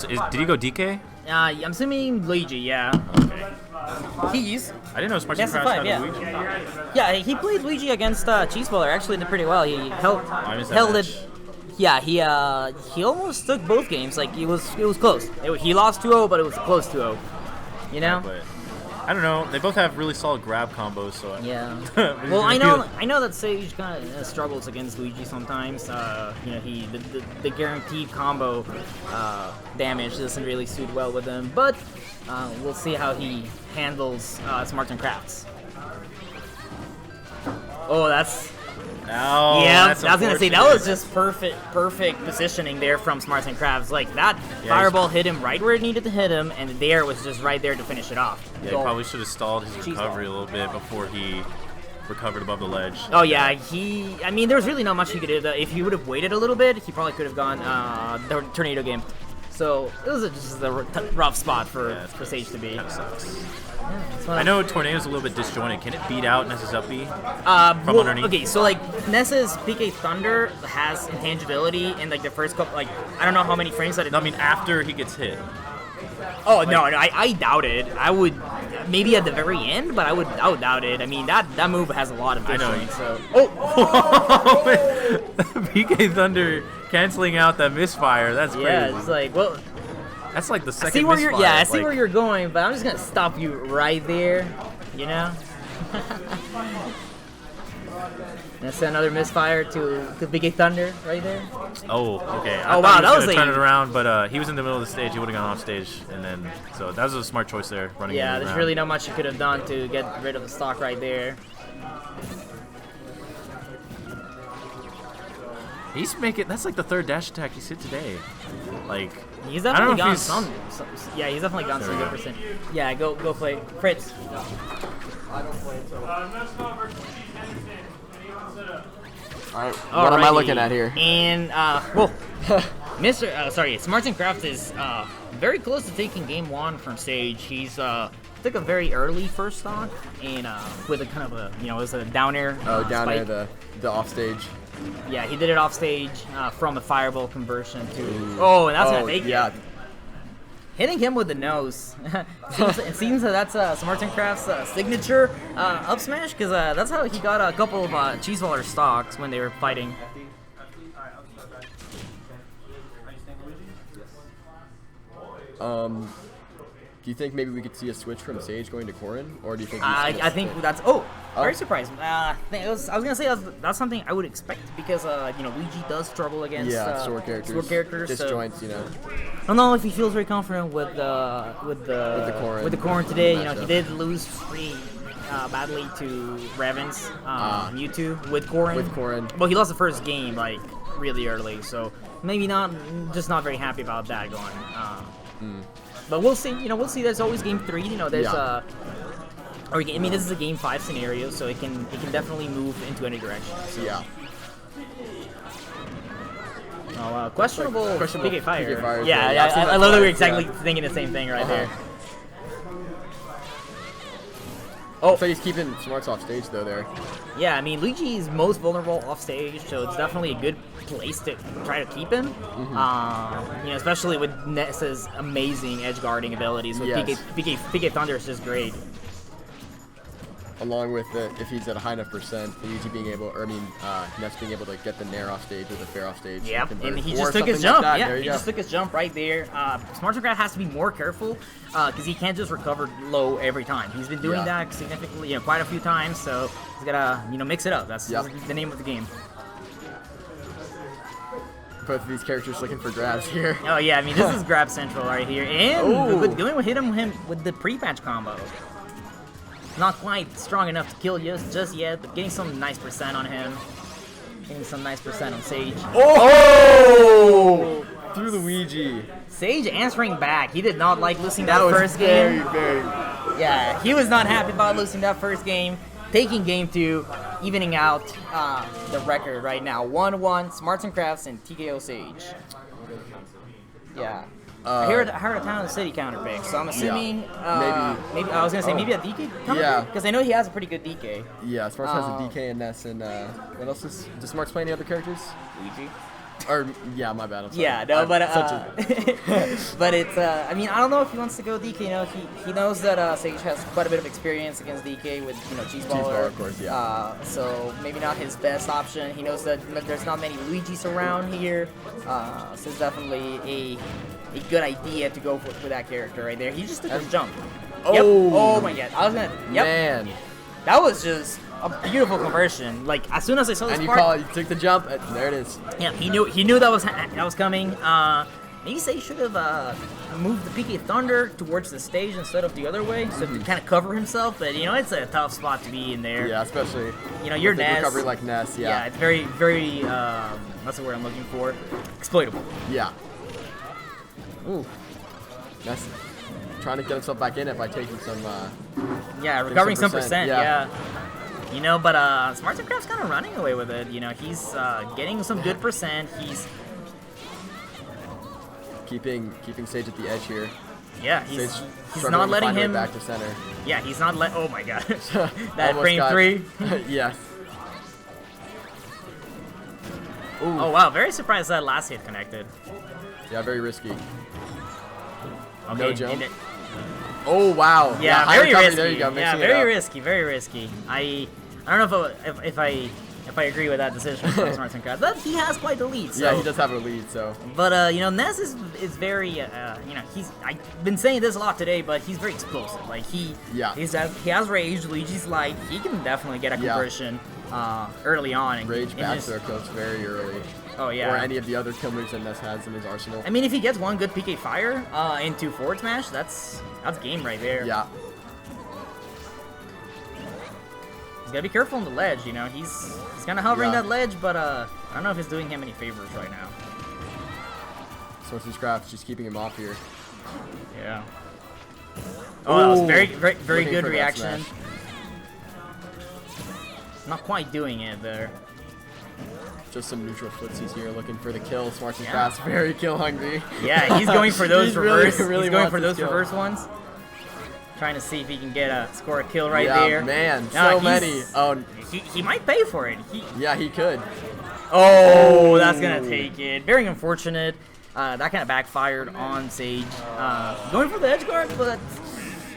So did he go DK? I'm assuming Luigi, yeah. Okay. He's I didn't know Smarts and Ness Crafts had yeah. Luigi. Yeah, he played Luigi against Cheeseballer. Actually did pretty well. He I missed that held match. it. Yeah, he almost took both games. Like it was close. He lost 2-0, but it was close 2-0. You know? But I don't know. They both have really solid grab combos, so Yeah. Well, I know that Sage kind of struggles against Luigi sometimes. You know, the guaranteed combo damage doesn't really suit well with him. But we'll see how he handles Smarts&Crafts. Oh, that's. Oh, Yeah, that's I was gonna say that unfortunate. was just perfect positioning there from Smarts&Crafts. Like that fireball hit him right where it needed to hit him, and the air was just right there to finish it off. Yeah, he probably should have stalled his recovery a little bit before he recovered above the ledge. Oh yeah, I mean, there was really not much he could do. If he would have waited a little bit, he probably could have gone the tornado game. So it was just a rough spot for Sage to be. Kind of sucks. Yeah, I know Tornado's a little bit disjointed. Can it beat out Ness's up B from well, underneath? okay, so like Ness's PK Thunder has intangibility in like the first couple, like I don't know how many frames that it. No, I mean after he gets hit. Oh no, I doubt it. I would maybe at the very end, but I would doubt it. I mean that move has a lot of I know. difference. So PK Thunder canceling out that misfire. That's crazy. yeah, it's like well. That's like the I second see where misfire. you're, yeah, I see where you're going, but I'm just gonna stop you right there. You know. That's another misfire to Big Thunder right there. Oh, okay. Oh, wow, that was turn a- it around, but he was in the middle of the stage. He would have gone off stage, and then so that was a smart choice there. Running. Yeah, into the there's ground. really not much you could have done to get rid of the stock right there. He's making. That's like the third dash attack he's hit today. Like He's I don't definitely know gone if some. Yeah, he's definitely gone some good percent. Yeah, go play Fritz. Alright, what am I looking at here? And Smarts&Crafts is very close to taking game one from Sage. He's took a very early first stock and with a kind of a it was a down air. Down spike. there, the off stage. Yeah, he did it off stage from a fireball conversion to. Oh, and that's gonna take it. Hitting him with the nose. It seems that that's Smarts&Crafts' signature up smash, because that's how he got a couple of Cheeseballer stocks when they were fighting. Do you think maybe we could see a switch from Sage going to Corrin, or do you think? I think that's very surprised. I was gonna say that's something I would expect because Luigi does struggle against sword characters, disjoints, I don't know if he feels very confident with the Corrin today. He did lose pretty badly to Ravens Mewtwo with Corrin. Well, he lost the first game like really early, so maybe not very happy about that going. But we'll see. We'll see. There's always game 3. There's this is a game 5 scenario, so it can definitely move into any direction. So. Yeah. Oh, questionable PK Fire. Yeah, I love that we're exactly thinking the same thing right there. Oh, so he's keeping Smarts off stage though there. Yeah, I mean Luigi is most vulnerable off stage, so it's definitely a good place to try to keep him. Especially with Ness's amazing edge guarding abilities. With PK Thunder is just great. Along with if he's at a high enough percent, Luigi being able, Ness being able to get the nair off stage or the fair off stage. Yep, and he or just took his something jump. Like that. Yeah, There you he go. just took his jump right there. Smarts&Crafts has to be more careful because he can't just recover low every time. He's been doing that significantly, quite a few times. So he's gotta, mix it up. That's the name of the game. Both of these characters looking for grabs here. Oh yeah, I mean this is grab central right here, and hit him with the pre-patch combo. Not quite strong enough to kill just yet, but getting some nice percent on him. Getting some nice percent on Sage. Oh! Through Luigi. Sage answering back. He did not like losing that first game. Yeah, he was not happy about losing that first game. Taking game 2, evening out the record right now. 1-1, Smarts&Crafts and TKO Sage. Yeah. I heard a Town and City counter pick, so I'm assuming maybe I was gonna say maybe a DK counter because I know he has a pretty good DK. Yeah, Smarts has a DK and Ness, and what else does Smarts play any other characters? Luigi. Or yeah, my bad. I'm sorry. Yeah, no, but such but it's I mean, I don't know if he wants to go DK. You know, he knows that Sage has quite a bit of experience against DK with Cheeseballer. of course, yeah. So maybe not his best option. He knows that there's not many Luigis around here, so it's definitely a good idea to go for that character right there. He just took his jump. Oh. Yep. Oh my god. I was gonna. Yep. Man. That was just a beautiful conversion. Like as soon as I saw this part, you took the jump. There it is. yeah, he knew that was coming. Maybe say he should have moved the PK Thunder towards the stage instead of the other way, so to kind of cover himself. But it's a tough spot to be in there. Yeah, especially you're Ness. Recovery like Ness. Yeah. Yeah, it's very very. That's the word I'm looking for. Exploitable. Yeah. Ooh. Ness trying to get himself back in it by taking some. Yeah, recovering some percent. Yeah. But Smarts&Crafts kind of running away with it. He's getting some good percent. He's keeping Sage at the edge here. Yeah, he's not letting him back to center. Yeah, he's not let. Oh my god, that Almost frame 3. Yes. Ooh. Oh wow, very surprised that last hit connected. Yeah, very risky. Okay, No jump. Oh wow. Yeah, high very recovery. risky. There you go. Yeah, very risky. Very risky. I don't know if I agree with that decision from Smarts&Crafts, but he has quite the lead. So. Yeah, he does have a lead. So. But Ness is very I've been saying this a lot today, but he's very explosive. Like he has rage. Luigi's light. He can definitely get a conversion early on. And rage back throw kills very early. Oh yeah. Or any of the other kill moves that Ness has in his arsenal. I mean, if he gets one good PK fire into forward smash, that's game right there. Yeah. He's gotta be careful on the ledge. He's kind of hovering that ledge, but I don't know if it's doing him any favors right now. Smarts&Crafts just keeping him off here. Yeah. Oh, that was very good reaction. Not quite doing it there. Just some neutral footsies here, looking for the kill. Smarts&Crafts very kill hungry. Yeah, he's going for those reverse. Really he's going for those reverse ones. Trying to see if he can score a kill right there. Yeah, man, so many. Oh, he might pay for it. Yeah, he could. Oh, that's gonna take it. Very unfortunate. That kind of backfired on Sage. Going for the edge guard, but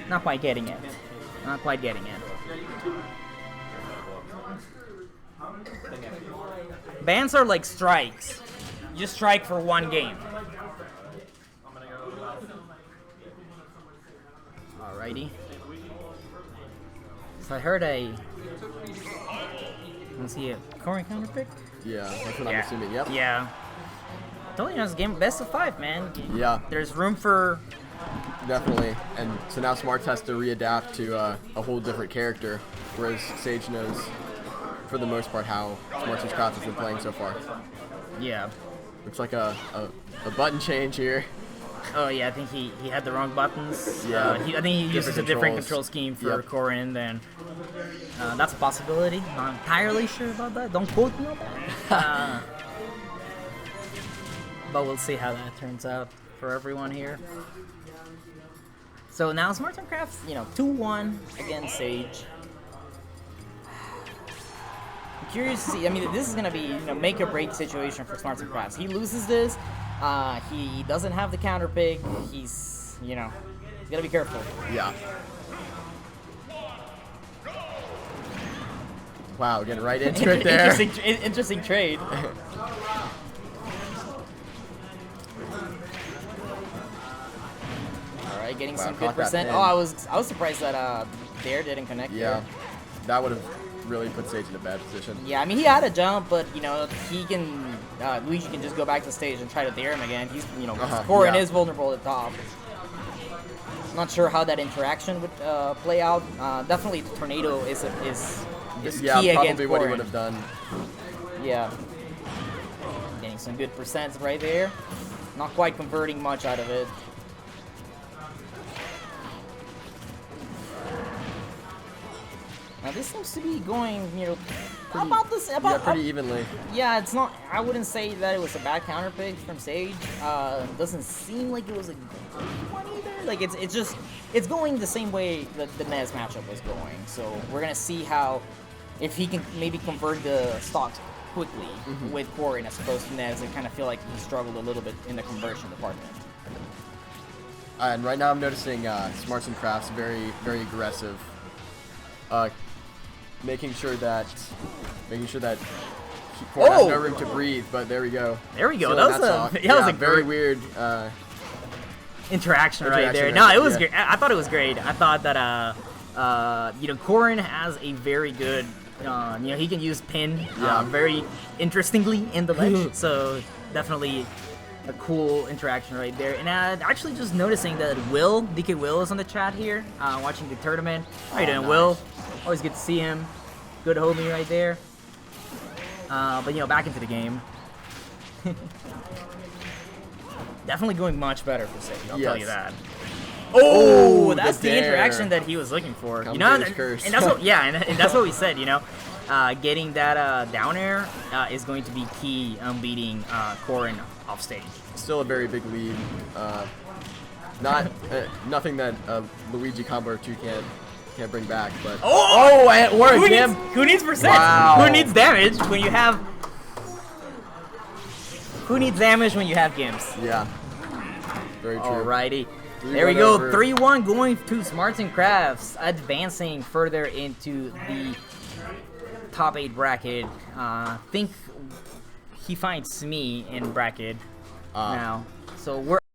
not quite getting it. Not quite getting it. Bans are like strikes. You just strike for one game. Alrighty. So I heard let's see a Corrin counter pick? Yeah, that's what I'm assuming, yep. Yeah. Told you, it's game best of 5, man. Yeah. There's room for... Definitely. And so now Smarts has to readapt to a whole different character, whereas Sage knows, for the most part, how Smarts&Crafts has been playing so far. Yeah. Looks like a button change here. Oh yeah, I think he had the wrong buttons. Yeah. I think he uses a different control scheme for Corrin. Then that's a possibility. Not entirely sure about that. Don't quote me on that. But we'll see how that turns out for everyone here. So now Smarts&Crafts, 2-1 against Sage. I'm curious to see. I mean, this is gonna be make or break situation for Smarts&Crafts. He loses this. He doesn't have the counter pick. He's gotta be careful. Yeah. Wow, getting right into it there. Interesting trade. Alright, getting some good percent. Oh, I was surprised that Dare didn't connect. Yeah, that would have really put Sage in a bad position. Yeah, I mean, he had a jump, but he can Luigi can just go back to the stage and try to dare him again. He's Corrin is vulnerable at the top. Not sure how that interaction would play out. Definitely the tornado is key against probably what he Corrin. would have done. Yeah, getting some good percents right there. Not quite converting much out of it. Now this seems to be going, pretty evenly. Yeah, it's not. I wouldn't say that it was a bad counter pick from Sage. Doesn't seem like it was a good one either. Like it's going the same way that the Ness matchup was going. So we're gonna see if he can maybe convert the stock quickly with Corrin as opposed to Ness. I kind of feel like he struggled a little bit in the conversion department. And right now I'm noticing Smarts&Crafts very, very aggressive. Making sure that Corrin has no room to breathe, but there we go. There we go. Stealing That was stock. a very weird interaction right there. right No, there, it was yeah. great. I thought it was great. I thought that Corrin has a very good he can use pin very interestingly in the ledge. So definitely a cool interaction right there. And actually just noticing that DK Will is on the chat here, watching the tournament. How you doing, nice. Will? Always good to see him. Good homie right there. But back into the game. Definitely going much better for Sage, I'll tell you that. Oh, that's the interaction that he was looking for. And that's what, and that's what we said. Getting that down air is going to be key on beating Corrin off stage. Still a very big lead. Nothing that Luigi combo or 2 can't bring back, but it worked. Who needs percent? Wow. Who needs damage when you have? Who needs damage when you have Gimps? Yeah, very true. Alrighty. There we go. 3-1 going to Smarts&Crafts, advancing further into the top 8 bracket. Think he finds me in bracket now. So we're